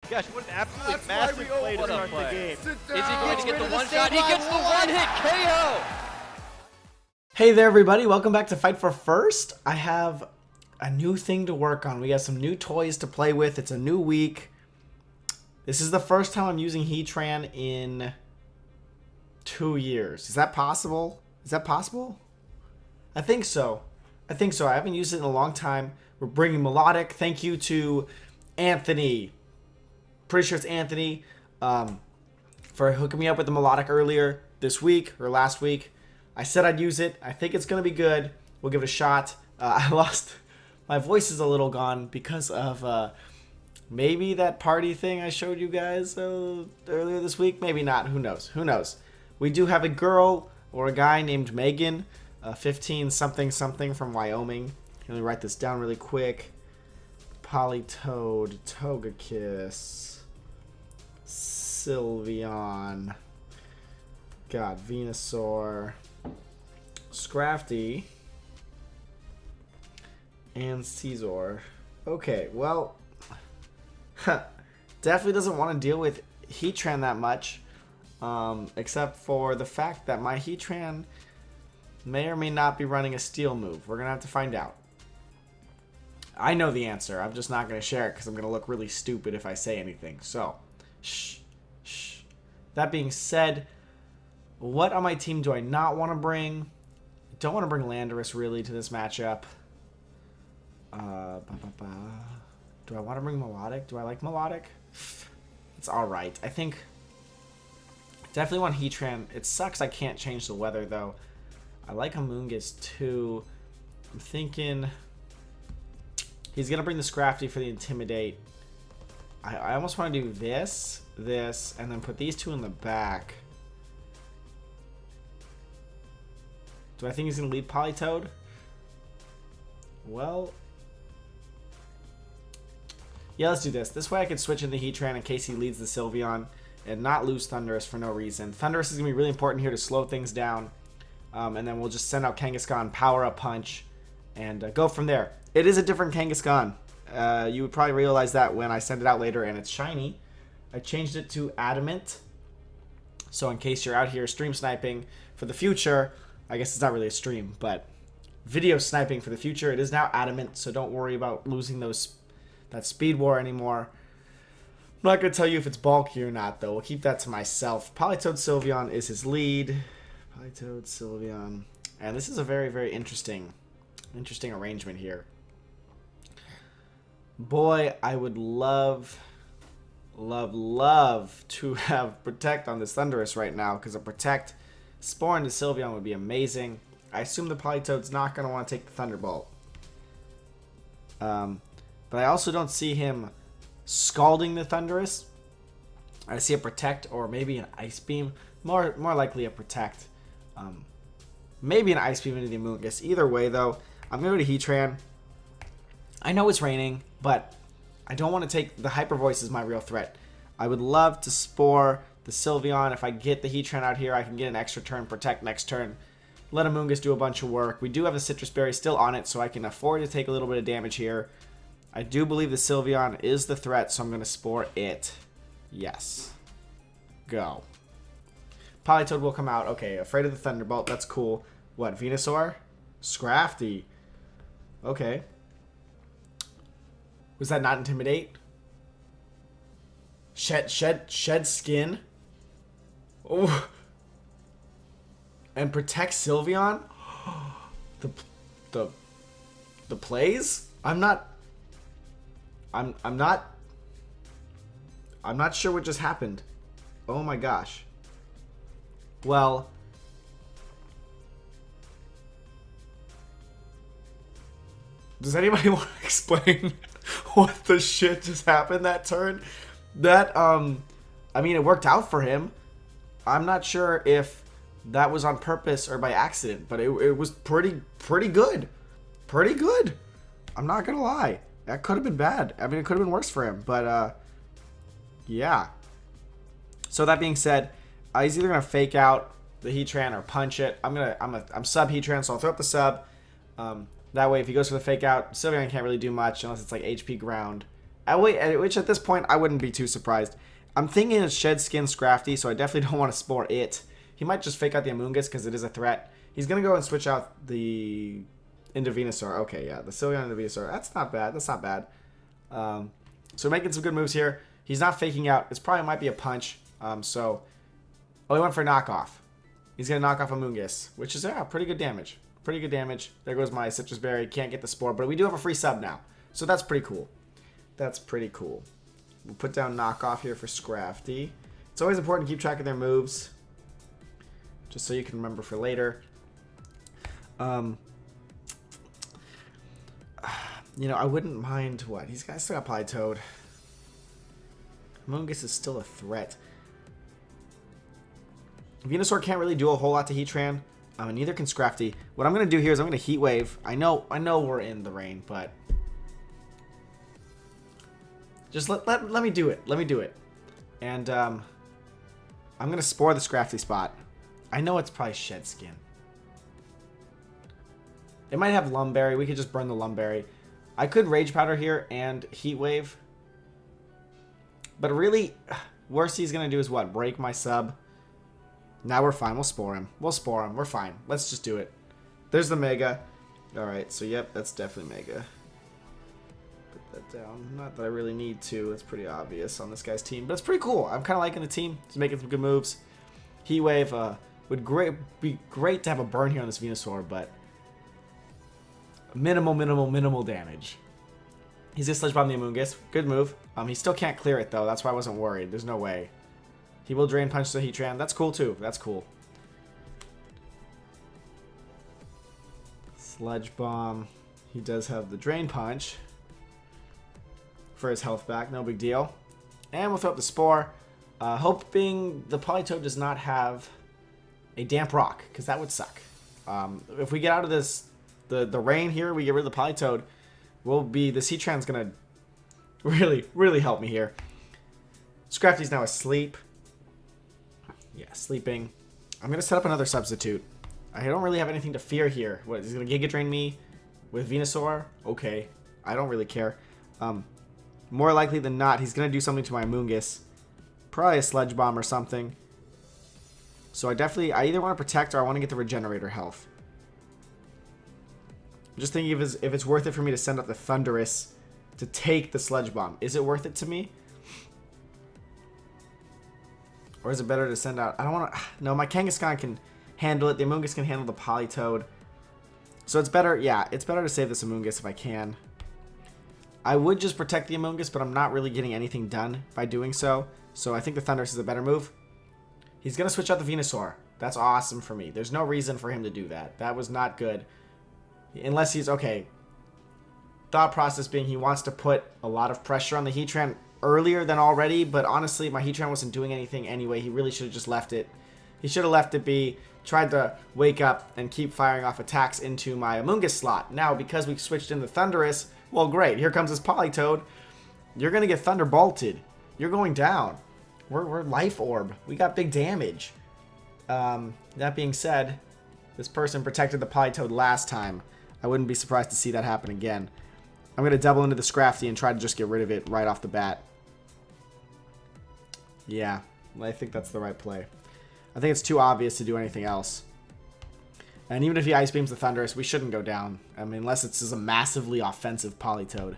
Gosh, what an absolutely That's massive why we play to open start the play. game. Sit Is he going to get the down. one shot? He gets the one hit KO! Hey there everybody, welcome back to Fight for First. I have a new thing to work on. We got some new toys to play with. It's a new week. This is the first time I'm using Heatran in 2 years. Is that possible? Is that possible? I think so. I haven't used it in a long time. We're bringing Melodic. Thank you to Anthony. Pretty sure it's Anthony for hooking me up with the Melodic earlier this week or last week. I said I'd use it. I think it's going to be good. We'll give it a shot. I lost... My voice is a little gone because of maybe that party thing I showed you guys earlier this week. Maybe not. Who knows? Who knows? We do have a girl or a guy named Megan, 15 something something from Wyoming. Let me write this down really quick. Politoed, Togekiss, Sylveon, got Venusaur, Scrafty, and Caesar. Okay, well, definitely doesn't want to deal with Heatran that much, except for the fact that my Heatran may or may not be running a steel move. We're going to have to find out. I know the answer. I'm just not going to share it because I'm going to look really stupid if I say anything. So, shh. That being said, what on my team do I not want to bring? Don't want to bring Landorus really to this matchup. Do I want to bring Melodic? Do I like Melodic? It's alright. I think definitely want Heatran. It sucks I can't change the weather though. I like Amoonguss too. I'm thinking he's going to bring the Scrafty for the Intimidate. I almost want to do this, and then put these two in the back. Do I think he's going to lead Politoed? Well, yeah, let's do this. This way I can switch into Heatran in case he leads the Sylveon and not lose Thundurus for no reason. Thundurus is going to be really important here to slow things down. And then we'll just send out Kangaskhan, Power Up Punch, and go from there. It is a different Kangaskhan. You would probably realize that when I send it out later and it's shiny. I changed it to Adamant. So in case you're out here stream sniping for the future, I guess it's not really a stream, but video sniping for the future, it is now Adamant, so don't worry about losing that Speed War anymore. I'm not going to tell you if it's bulky or not, though. We'll keep that to myself. Politoed Sylveon is his lead. Politoed Sylveon. And this is a very, very interesting arrangement here. Boy, I would love to have Protect on this Thundurus right now, because a Protect Spore into Sylveon would be amazing. I assume the Politoed's not going to want to take the Thunderbolt. But I also don't see him scalding the Thundurus. I see a Protect or maybe an Ice Beam. More likely a Protect. Maybe an Ice Beam into the Amoonguss. Either way, though, I'm going to go to Heatran. I know it's raining, but I don't want to take... The Hyper Voice is my real threat. I would love to Spore the Sylveon. If I get the Heatran out here, I can get an extra turn, Protect next turn. Let Amoonguss do a bunch of work. We do have a Citrus Berry still on it, so I can afford to take a little bit of damage here. I do believe the Sylveon is the threat, so I'm going to Spore it. Yes. Go. Politoed will come out. Okay, afraid of the Thunderbolt. That's cool. What, Venusaur? Scrafty. Okay. Was that not Intimidate? Shed Skin? Oh. And Protect Sylveon? The plays? I'm not sure what just happened. Oh my gosh. Well, does anybody want to explain what the shit just happened that turn? That I mean, it worked out for him. I'm not sure if that was on purpose or by accident, but it was pretty good. Pretty good. I'm not gonna lie. That could have been bad. I mean, it could have been worse for him, but yeah. So that being said, he's either gonna fake out the Heatran or punch it. I'm sub Heatran, so I'll throw up the sub. That way, if he goes for the fake out, Sylveon can't really do much unless it's like HP ground. Which at this point, I wouldn't be too surprised. I'm thinking it's Shed Skin Scrafty, so I definitely don't want to spore it. He might just fake out the Amoonguss because it is a threat. He's going to go and switch out the into Venusaur. Okay, yeah, the Sylveon into Venusaur. That's not bad. That's not bad. So we're making some good moves here. He's not faking out. It probably might be a punch. Oh, he went for a knockoff. He's going to knock off Amoonguss, which is pretty good damage. Pretty good damage. There goes my Citrus Berry. Can't get the Spore, but we do have a free sub now. So that's pretty cool. That's pretty cool. We'll put down knockoff here for Scrafty. It's always important to keep track of their moves, just so you can remember for later. You know, I wouldn't mind what? He's got still got Politoed. Amoonguss is still a threat. Venusaur can't really do a whole lot to Heatran. And neither can Scrafty. What I'm going to do here is I'm going to Heat Wave. I know we're in the rain, but just let me do it. Let me do it. And I'm going to Spore the Scrafty spot. I know it's probably Shed Skin. It might have Lumberry. We could just burn the Lumberry. I could Rage Powder here and Heat Wave. But really, worst he's going to do is what? Break my sub. Now we're fine. We'll Spore him. We'll Spore him. We're fine. Let's just do it. There's the Mega. Alright, so yep, that's definitely Mega. Put that down. Not that I really need to. It's pretty obvious on this guy's team. But it's pretty cool. I'm kind of liking the team. He's making some good moves. Heat Wave would be great to have a burn here on this Venusaur, but minimal damage. He's gonna Sledge Bomb the Amoonguss. Good move. He still can't clear it though. That's why I wasn't worried. There's no way. He will Drain Punch the Heatran. That's cool too. That's cool. Sludge Bomb. He does have the Drain Punch for his health back. No big deal. And we'll throw up the Spore. Hoping the Politoed does not have a Damp Rock, because that would suck. If we get out of this, the rain here, we get rid of the Politoed, this Heatran's going to really help me here. Scrafty's now asleep. Yeah, sleeping. I'm going to set up another substitute. I don't really have anything to fear here. What, is he going to Giga Drain me with Venusaur? Okay. I don't really care. More likely than not, he's going to do something to my Amoonguss. Probably a Sludge Bomb or something. So I either want to protect or I want to get the Regenerator health. I'm just thinking if it's worth it for me to send up the Thundurus to take the Sludge Bomb. Is it worth it to me? Or is it better to send out... I don't want to... No, my Kangaskhan can handle it. The Amoonguss can handle the Politoed. So it's better... Yeah, it's better to save this Amoonguss if I can. I would just protect the Amoonguss, but I'm not really getting anything done by doing so. So I think the Thundurus is a better move. He's going to switch out the Venusaur. That's awesome for me. There's no reason for him to do that. That was not good. Unless he's... Okay. Thought process being he wants to put a lot of pressure on the Heatran earlier than already, but honestly, my Heatran wasn't doing anything anyway. He really should have just left it. He should have left it be, tried to wake up and keep firing off attacks into my Amoonguss slot. Now, because we switched in the Thundurus, well, great. Here comes this Politoed. You're going to get Thunderbolted. You're going down. We're Life Orb. We got big damage. That being said, this person protected the Politoed last time. I wouldn't be surprised to see that happen again. I'm going to double into the Scrafty and try to just get rid of it right off the bat. Yeah, I think that's the right play. I think it's too obvious to do anything else. And even if he Ice Beams the Thundurus, we shouldn't go down. I mean, unless it's just a massively offensive Politoed.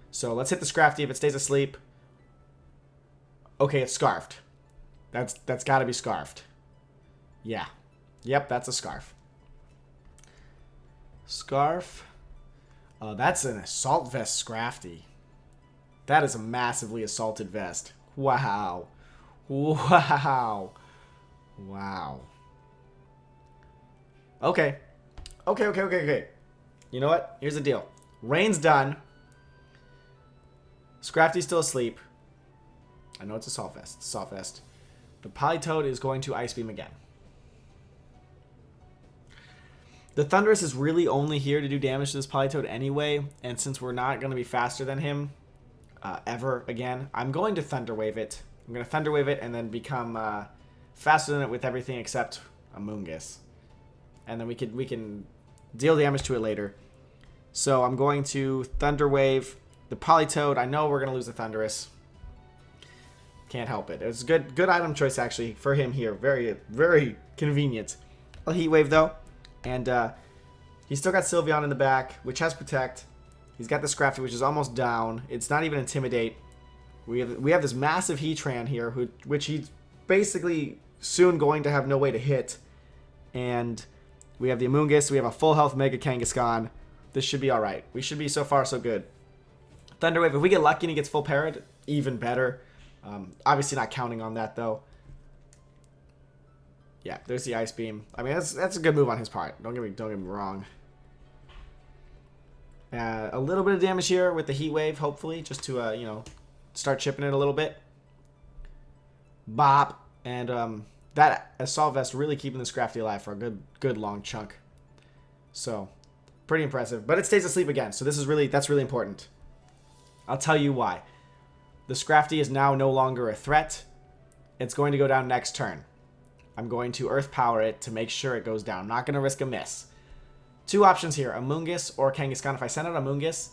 So let's hit the Scrafty if it stays asleep. Okay, it's Scarfed. That's got to be Scarfed. Yeah. Yep, that's a Scarf. Scarf. That's an Assault Vest Scrafty. That is a massively assaulted vest. Wow. Wow. Wow. Okay. Okay. You know what? Here's the deal. Rain's done. Scrafty's still asleep. I know it's Assault Vest. It's Assault Vest. The Politoed is going to Ice Beam again. The Thundurus is really only here to do damage to this Politoed anyway, and since we're not going to be faster than him ever again, I'm going to Thunder Wave it. I'm going to Thunder Wave it and then become faster than it with everything except Amoonguss. And then we can deal damage to it later. So I'm going to Thunder Wave The Politoed, I know we're going to lose the Thundurus. Can't help it. It was good item choice, actually, for him here. Very, very convenient. A Heat Wave, though. And he's still got Sylveon in the back, which has Protect. He's got the Scrafty, which is almost down. It's not even Intimidate. We have this massive Heatran here, which he's basically soon going to have no way to hit. And we have the Amoonguss. We have a full health Mega Kangaskhan. This should be alright. We should be so far so good. Thunder Wave, if we get lucky and he gets full parried, even better. Obviously not counting on that, though. Yeah, there's the Ice Beam. I mean, that's a good move on his part. Don't get me wrong. A little bit of damage here with the Heat Wave, hopefully, just to, you know, start chipping it a little bit. Bop. And that Assault Vest really keeping the Scrafty alive for a good long chunk. So, pretty impressive. But it stays asleep again, so that's really important. I'll tell you why. The Scrafty is now no longer a threat. It's going to go down next turn. I'm going to Earth Power it to make sure it goes down. I'm not going to risk a miss. Two options here, Amoonguss or Kangaskhan. If I send out Amoonguss,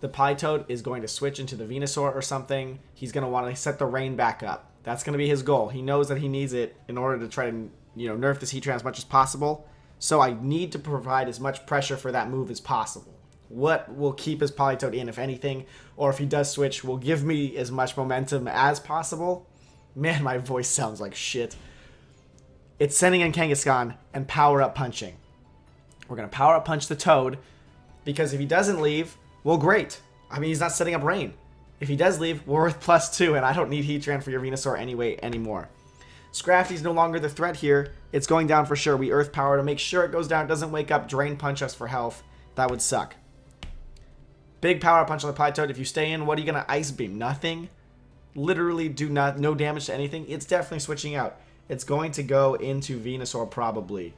the Politoed is going to switch into the Venusaur or something. He's going to want to set the rain back up. That's going to be his goal. He knows that he needs it in order to try to, you know, nerf this Heatran as much as possible. So I need to provide as much pressure for that move as possible. What will keep his Politoed in, if anything, or if he does switch, will give me as much momentum as possible. Man, my voice sounds like shit. It's sending in Kangaskhan and power up punching. We're going to power up punch the Toad, because if he doesn't leave, well, great. I mean, he's not setting up rain. If he does leave, we're worth +2, and I don't need Heatran for your Venusaur anyway anymore. Scrafty's no longer the threat here. It's going down for sure. We Earth Power to make sure it goes down. It doesn't wake up, Drain Punch us for health. That would suck. Big power punch on the Politoed. If you stay in, what are you going to Ice Beam? Nothing? Literally no damage to anything? It's definitely switching out. It's going to go into Venusaur probably.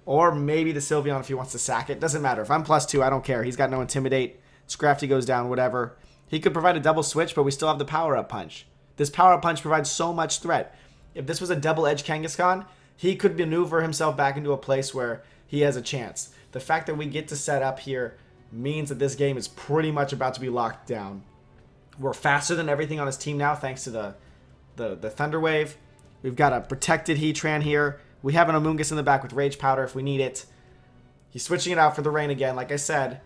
Or maybe the Sylveon if he wants to sack it. Doesn't matter. If I'm +2, I don't care. He's got no Intimidate. Scrafty goes down, whatever. He could provide a double switch, but we still have the power-up punch. This power-up punch provides so much threat. If this was a double-edged Kangaskhan, he could maneuver himself back into a place where he has a chance. The fact that we get to set up here means that this game is pretty much about to be locked down. We're faster than everything on his team now, thanks to the Thunder Wave. We've got a protected Heatran here. We have an Amoonguss in the back with Rage Powder if we need it. He's switching it out for the rain again, like I said.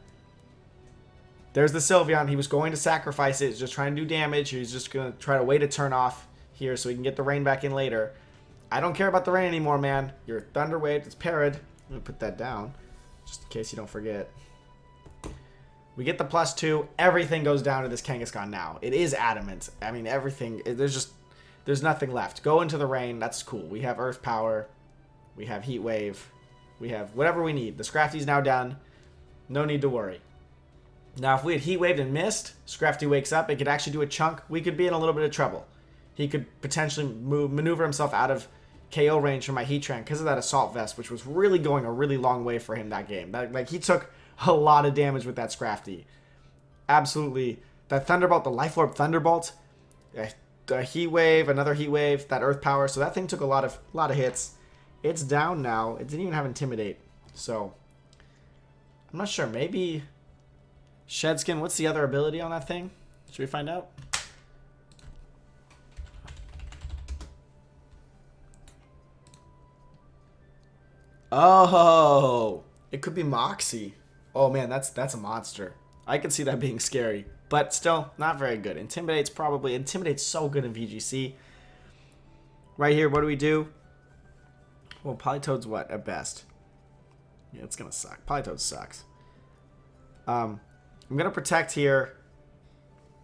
There's the Sylveon. He was going to sacrifice it. He's just trying to do damage. He's just going to try to wait a turn off here so he can get the rain back in later. I don't care about the rain anymore, man. Your Thunder Wave, it's parried. I'm going to put that down just in case you don't forget. We get the +2. Everything goes down to this Kangaskhan now. It is adamant. I mean, everything. There's nothing left. Go into the rain. That's cool. We have Earth Power. We have Heat Wave. We have whatever we need. The Scrafty's now done. No need to worry. Now, if we had Heat Waved and missed, Scrafty wakes up. It could actually do a chunk. We could be in a little bit of trouble. He could potentially maneuver himself out of KO range from my Heatran because of that Assault Vest, which was really going a really long way for him that game. Like, he took a lot of damage with that Scrafty. Absolutely. That Thunderbolt, the Life Orb Thunderbolt, a Heat Wave, another Heat Wave, that Earth Power. So that thing took a lot of hits. It's down now. It didn't even have Intimidate. So, I'm not sure. Maybe Shedskin. What's the other ability on that thing? Should we find out? Oh, it could be Moxie. Oh man, that's a monster. I could see that being scary, but still not very good. Intimidate's so good in VGC. Right here, what do we do? Well, Politoed's what at best? Yeah, it's gonna suck. Politoed sucks. I'm gonna protect here.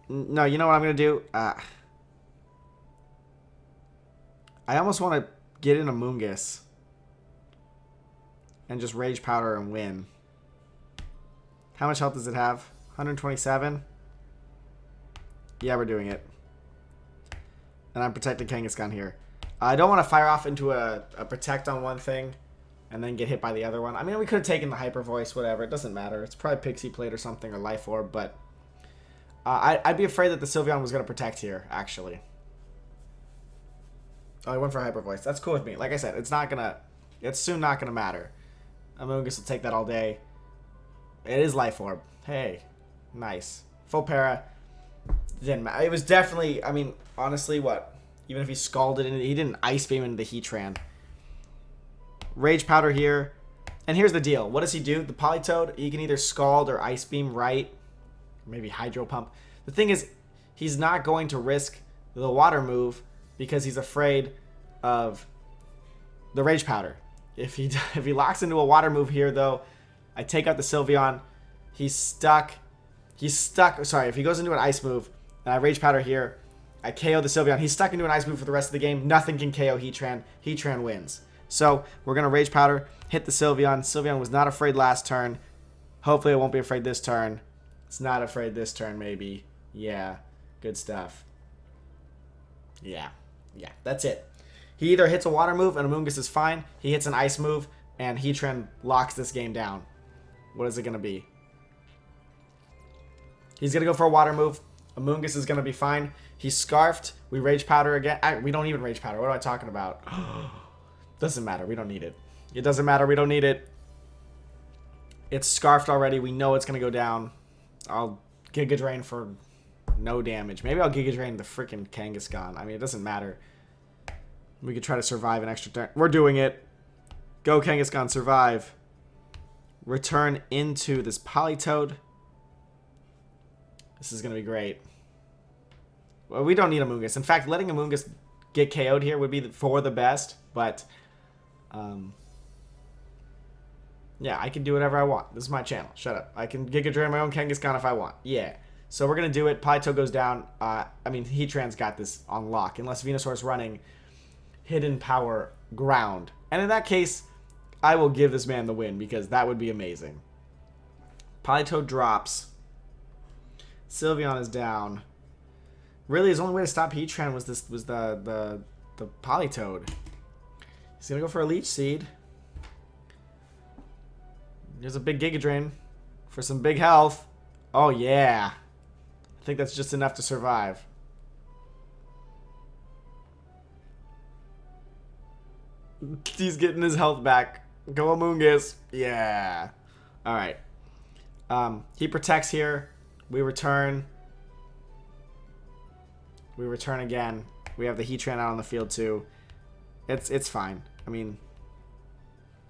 No, you know what I'm gonna do? I almost want to get in a Amoonguss and just Rage Powder and win. How much health does it have? 127? Yeah, we're doing it. And I'm protecting Kangaskhan here. I don't want to fire off into a protect on one thing and then get hit by the other one. I mean, we could have taken the Hyper Voice, whatever. It doesn't matter. It's probably Pixie Plate or something or Life Orb, but I'd be afraid that the Sylveon was going to protect here, actually. Oh, I went for Hyper Voice. That's cool with me. Like I said, it's soon not going to matter. Amoonguss will take that all day. It is Life Orb. Hey, nice. Full para. Didn't matter. It was definitely, I mean, honestly, what? Even if he scalded it, he didn't Ice Beam into the Heatran. Rage Powder here. And here's the deal. What does he do? The Politoed, he can either Scald or Ice Beam, right? Maybe Hydro Pump. The thing is, he's not going to risk the Water move because he's afraid of the Rage Powder. If he locks into a Water move here, though, I take out the Sylveon. He's stuck. Sorry, if he goes into an Ice move, and I Rage Powder here, I KO the Sylveon. He's stuck into an Ice move for the rest of the game. Nothing can KO Heatran. Heatran wins. So, we're going to Rage Powder, hit the Sylveon. Sylveon was not afraid last turn. Hopefully it won't be afraid this turn. It's not afraid this turn, maybe. Yeah, good stuff. Yeah, that's it. He either hits a Water move and Amoonguss is fine. He hits an Ice move and Heatran locks this game down. What is it going to be? He's going to go for a Water move. Amoonguss is going to be fine. He's Scarfed. We Rage Powder again. We don't even Rage Powder. What am I talking about? Doesn't matter. We don't need it. It doesn't matter. We don't need it. It's Scarfed already. We know it's going to go down. I'll Giga Drain for no damage. Maybe I'll Giga Drain the freaking Kangaskhan. I mean, it doesn't matter. We could try to survive an extra turn. We're doing it. Go Kangaskhan, survive. Return into this Politoed. This is going to be great. Well, we don't need Amoonguss. In fact, letting Amoonguss get KO'd here would be for the best, but yeah, I can do whatever I want. This is my channel. Shut up. I can Giga Drain my own Kangaskhan if I want. Yeah. So we're going to do it. Politoed goes down. I mean, Heatran's got this on lock, unless Venusaur's running Hidden Power Ground. And in that case, I will give this man the win, because that would be amazing. Politoed drops. Sylveon is down. Really, his only way to stop Heatran was the Politoed. He's gonna go for a Leech Seed. There's a big Giga Drain for some big health. Oh yeah, I think that's just enough to survive. He's getting his health back. Go Amoonguss. Yeah. All right. He protects here. We return. We return again. We have the Heatran out on the field too. It's fine. I mean,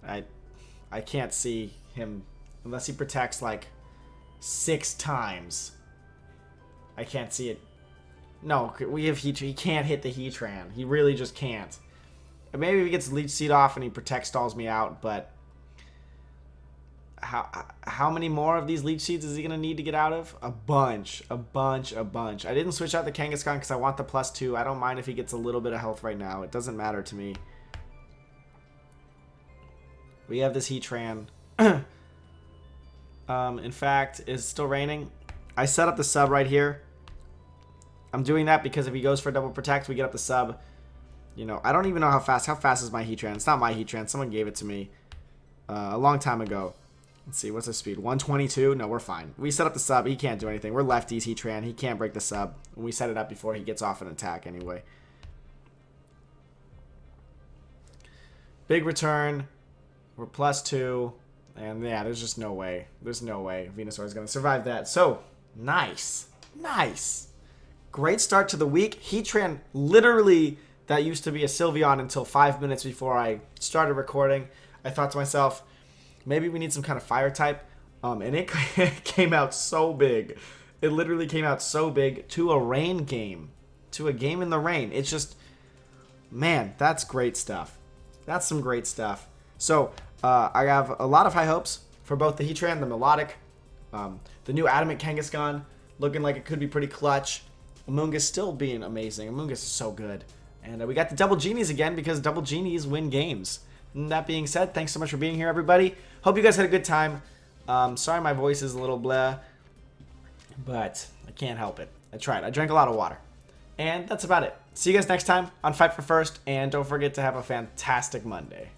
I can't see him unless he protects like 6 times. I can't see it. No, we have Heatran. He can't hit the Heatran. He really just can't. Maybe if he gets Leech Seed off and he Protect stalls me out, but how many more of these Leech Seeds is he going to need to get out of? A bunch. I didn't switch out the Kangaskhan because I want the +2. I don't mind if he gets a little bit of health right now. It doesn't matter to me. We have this Heatran. In fact, it's still raining. I set up the sub right here. I'm doing that because if he goes for double protect, we get up the sub. You know, I don't even know how fast. How fast is my Heatran? It's not my Heatran. Someone gave it to me a long time ago. Let's see. What's his speed? 122? No, we're fine. We set up the sub. He can't do anything. We're lefties, Heatran. He can't break the sub. We set it up before he gets off an attack anyway. Big return. We're +2. And yeah, there's just no way. There's no way Venusaur is going to survive that. So, nice. Nice. Great start to the week. Heatran literally, that used to be a Sylveon until 5 minutes before I started recording. I thought to myself, maybe we need some kind of fire type. And it came out so big. It literally came out so big to a rain game. To a game in the rain. It's just, man, that's great stuff. That's some great stuff. So, I have a lot of high hopes for both the Heatran, the Melodic, the new Adamant Kangaskhan, looking like it could be pretty clutch. Amoonguss still being amazing. Amoonguss is so good. And we got the double genies again because double genies win games. And that being said, thanks so much for being here, everybody. Hope you guys had a good time. Sorry my voice is a little blah, but I can't help it. I tried. I drank a lot of water. And that's about it. See you guys next time on Fight for First, and don't forget to have a fantastic Monday.